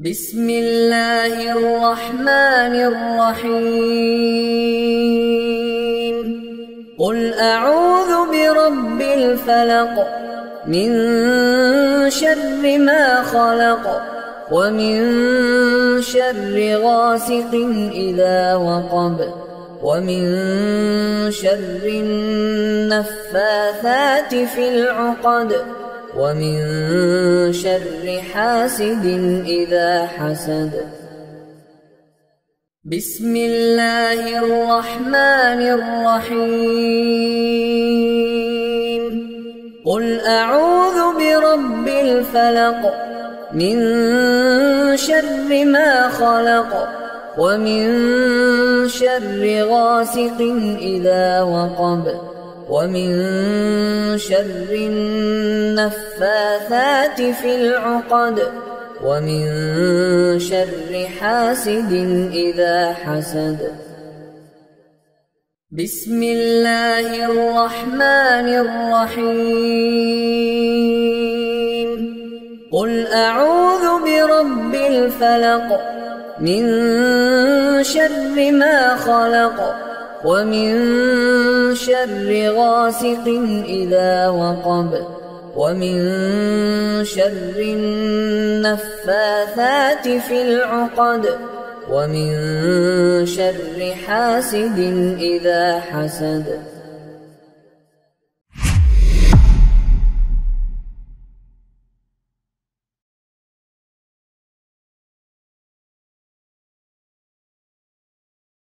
بسم الله الرحمن الرحيم قل أعوذ برب الفلق من شر ما خلق ومن شر غاسق إذا وقب ومن شر النفاثات في العقد ومن شر حاسد إذا حسد. بسم الله الرحمن الرحيم قل أعوذ برب الفلق من شر ما خلق ومن شر غاسق إذا وقب ومن شر النفاثات في العقد ومن شر حاسد إذا حسد. بسم الله الرحمن الرحيم قل أعوذ برب الفلق من شر ما خلق ومن شر غاسق إذا وقب ومن شر النفاثات في العقد ومن شر حاسد إذا حسد.